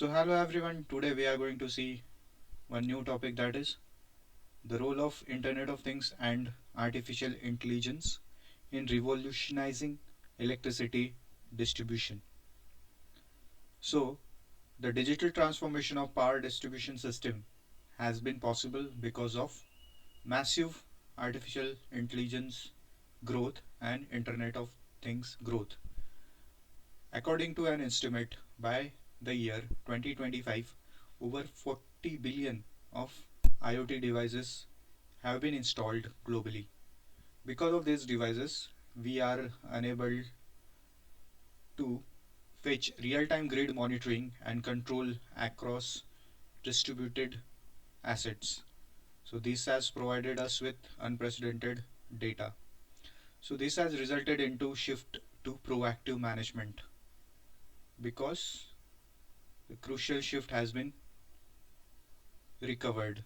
Hello everyone. Today we are going to see one new topic, that is the role of Internet of Things and artificial intelligence in revolutionizing electricity distribution. So, the digital transformation of power distribution system has been possible because of massive artificial intelligence growth and Internet of Things growth. According to an estimate, by the year 2025, over 40 billion of IoT devices have been installed globally. Because of these devices, we are unable to fetch real time grid monitoring and control across distributed assets. So, this has provided us with unprecedented data. So, this has resulted into shift to proactive management because the crucial shift has been recovered.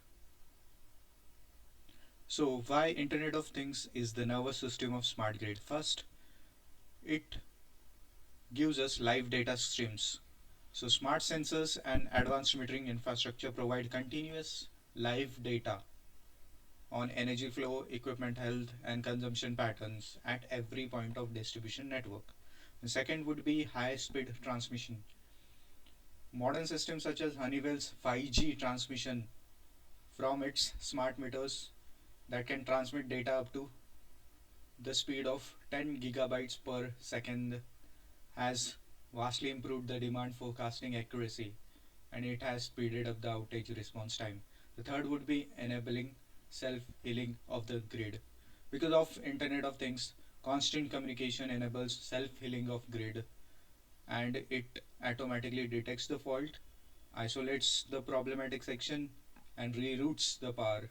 So, why Internet of Things is the nervous system of smart grid? First, it gives us live data streams. So, smart sensors and advanced metering infrastructure provide continuous live data on energy flow, equipment health, and consumption patterns at every point of distribution network. The second would be high speed transmission. Modern systems such as Honeywell's 5G transmission from its smart meters that can transmit data up to the speed of 10 gigabytes per second has vastly improved the demand forecasting accuracy, and it has speeded up the outage response time. The third would be enabling self healing of the grid. Because of Internet of Things, constant communication enables self healing of grid, and it automatically detects the fault, isolates the problematic section, and reroutes the power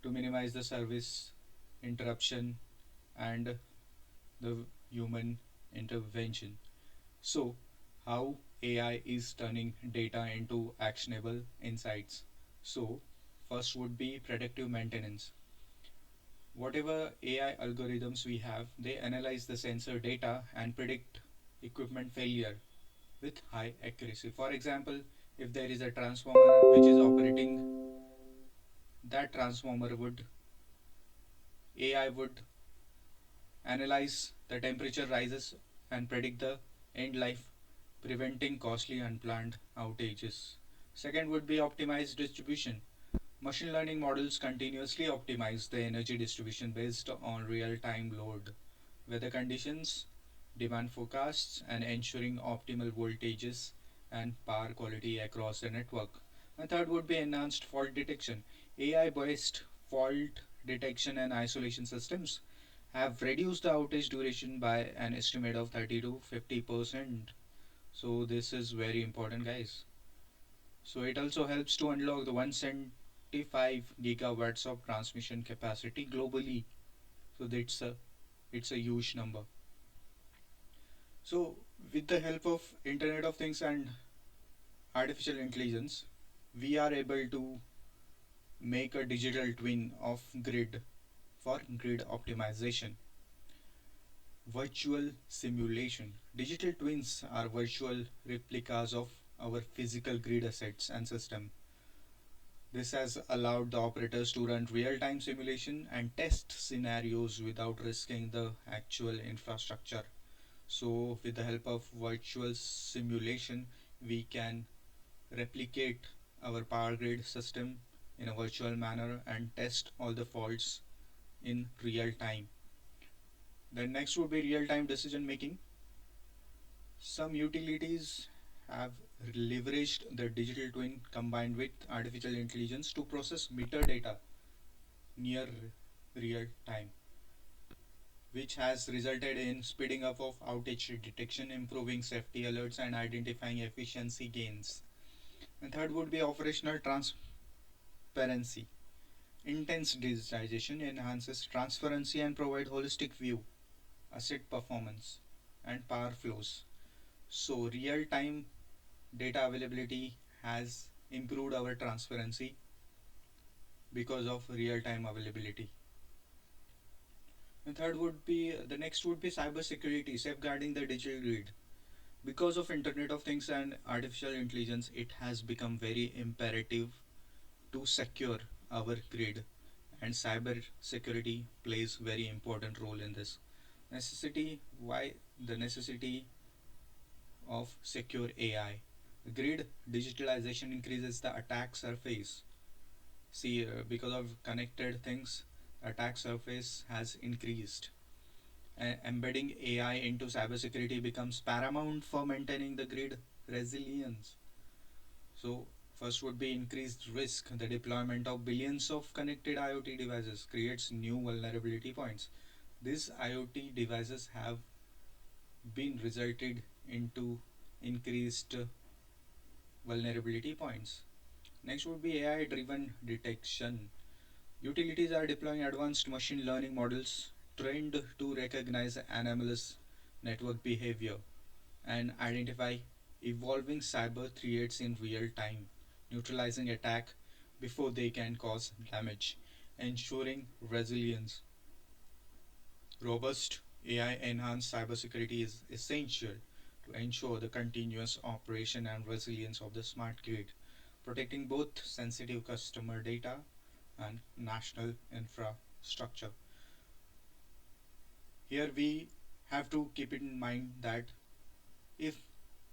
to minimize the service interruption and the human intervention. So, how AI is turning data into actionable insights. So, first would be predictive maintenance. Whatever AI algorithms we have, they analyze the sensor data and predict equipment failure with high accuracy. For example, if there is a transformer which is operating, that transformer would AI would analyze the temperature rises and predict the end life, preventing costly unplanned outages. Second would be optimized distribution. Machine learning models continuously optimize the energy distribution based on real time load, weather conditions, demand forecasts, and ensuring optimal voltages and power quality across the network. And third would be enhanced fault detection. AI based fault detection and isolation systems have reduced the outage duration by an estimate of 30 to 50%. So, this is very important, guys. So, it also helps to unlock the 175 gigawatts of transmission capacity globally. So, it's a huge number. So, with the help of Internet of Things and artificial intelligence, we are able to make a digital twin of grid for grid optimization. Virtual simulation. Digital twins are virtual replicas of our physical grid assets and system. This has allowed the operators to run real-time simulation and test scenarios without risking the actual infrastructure. So, with the help of virtual simulation, we can replicate our power grid system in a virtual manner and test all the faults in real time. Then next would be real time decision making. Some utilities have leveraged the digital twin combined with artificial intelligence to process meter data near real time, which has resulted in speeding up of outage detection, improving safety alerts, and identifying efficiency gains. And third would be operational transparency. Intense digitization enhances transparency and provide holistic view, asset performance, and power flows. So real time data availability has improved our transparency because of real time availability. And third would be the next would be cybersecurity, safeguarding the digital grid. Because of Internet of Things and artificial intelligence, it has become very imperative to secure our grid, and cyber security plays very important role in this. Necessity, why the necessity of secure AI? Grid digitalization increases the attack surface. See, because of connected things, attack surface has increased. Embedding AI into cybersecurity becomes paramount for maintaining the grid resilience. So, first would be increased risk. The deployment of billions of connected IoT devices creates new vulnerability points. These IoT devices have been resulted into increased vulnerability points. Next would be AI driven detection. Utilities are deploying advanced machine learning models trained to recognize anomalous network behavior and identify evolving cyber threats in real time, neutralizing attack before they can cause damage, ensuring resilience. Robust AI enhanced cybersecurity is essential to ensure the continuous operation and resilience of the smart grid, protecting both sensitive customer data and national infrastructure. Here we have to keep in mind that if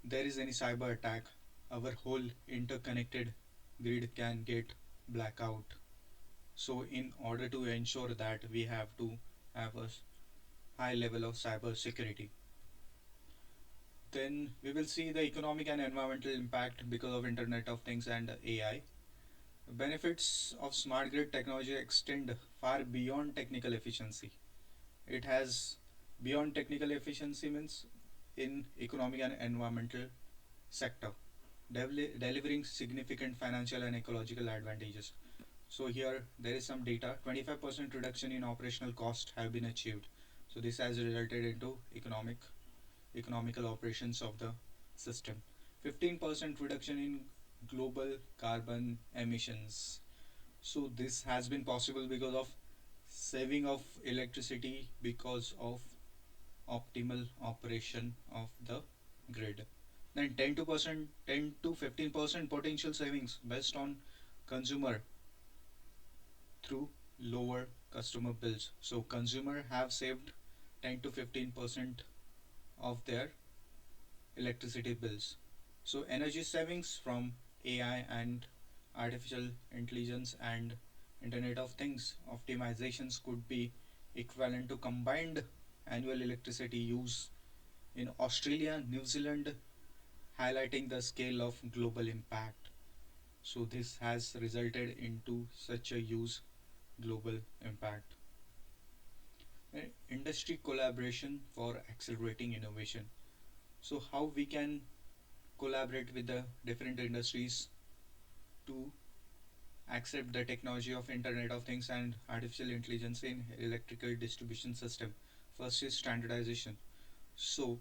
there is any cyber attack, our whole interconnected grid can get blackout. So, in order to ensure that, we have to have a high level of cyber security. Then we will see the economic and environmental impact because of Internet of Things and AI. Benefits of smart grid technology extend far beyond technical efficiency. It has beyond technical efficiency means in economic and environmental sector, delivering significant financial and ecological advantages. So here there is some data. 25% reduction in operational cost have been achieved. So this has resulted into economical operations of the system. 15% reduction in global carbon emissions. So this has been possible because of saving of electricity because of optimal operation of the grid. Then 10 to 15% potential savings based on consumer through lower customer bills. So consumer have saved 10 to 15% of their electricity bills. So energy savings from AI and artificial intelligence and Internet of Things optimizations could be equivalent to combined annual electricity use in Australia, New Zealand, highlighting the scale of global impact. So this has resulted into such a huge global impact. Industry collaboration for accelerating innovation. So how we can collaborate with the different industries to accept the technology of Internet of Things and artificial intelligence in electrical distribution system. First is standardization. So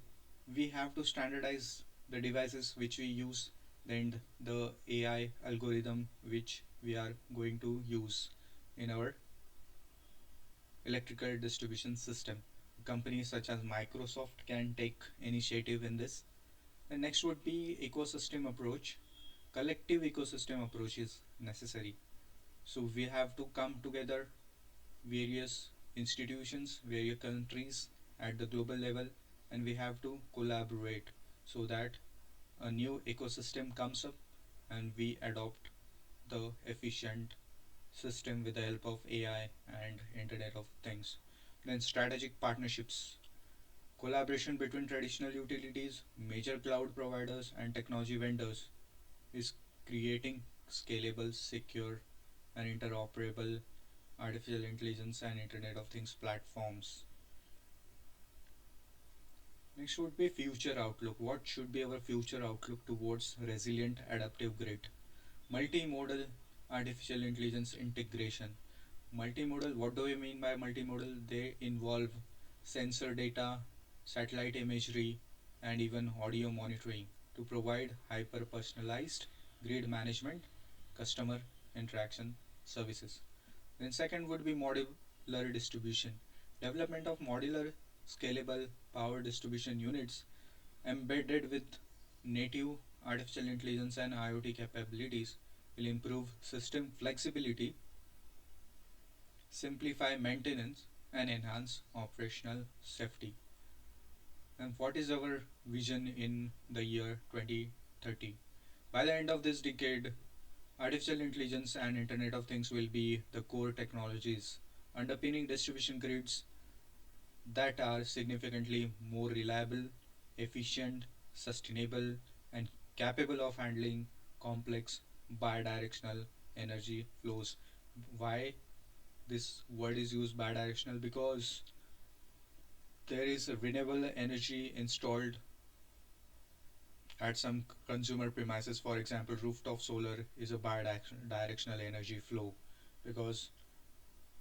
we have to standardize the devices which we use, then the AI algorithm which we are going to use in our electrical distribution system. Companies such as Microsoft can take initiative in this. The next would be ecosystem approach. Collective ecosystem approach is necessary. So we have to come together, various institutions, various countries at the global level, and we have to collaborate so that a new ecosystem comes up and we adopt the efficient system with the help of AI and Internet of Things. Then strategic partnerships. Collaboration between traditional utilities, major cloud providers and technology vendors is creating scalable, secure and interoperable artificial intelligence and Internet of Things platforms. Next would be future outlook. What should be our future outlook towards resilient adaptive grid? Multimodal artificial intelligence integration. Multimodal, what do we mean by multimodal? They involve sensor data, satellite imagery, and even audio monitoring to provide hyper personalized grid management, customer interaction services. Then, second would be modular distribution. Development of modular, scalable power distribution units embedded with native artificial intelligence and IoT capabilities, will improve system flexibility, simplify maintenance, and enhance operational safety. And what is our vision in the year 2030? By the end of this decade, artificial intelligence and Internet of Things will be the core technologies underpinning distribution grids that are significantly more reliable, efficient, sustainable, and capable of handling complex bidirectional energy flows. Why this word is used bidirectional? Because there is a renewable energy installed at some consumer premises. For example, rooftop solar is a bidirectional energy flow, because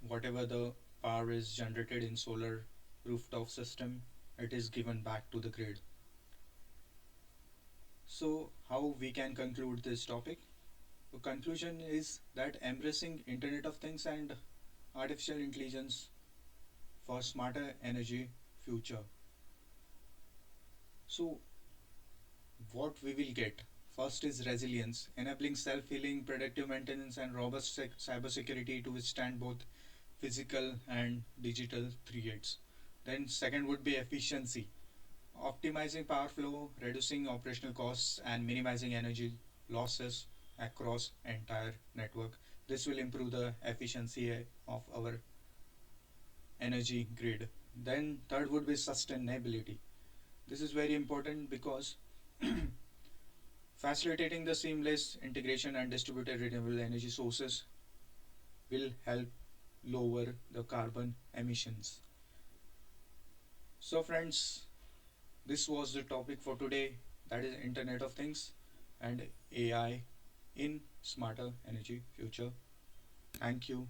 whatever the power is generated in solar rooftop system, it is given back to the grid. So how we can conclude this topic? The conclusion is that embracing Internet of Things and artificial intelligence for smarter energy future. So what we will get? First is resilience, enabling self-healing, predictive maintenance, and robust cybersecurity to withstand both physical and digital threats. Then second would be efficiency, optimizing power flow, reducing operational costs, and minimizing energy losses across entire network. This will improve the efficiency of our energy grid. Then third would be sustainability. This is very important because facilitating the seamless integration and distributed renewable energy sources will help lower the carbon emissions. So friends, this was the topic for today, that is Internet of Things and AI in smarter energy future. Thank you.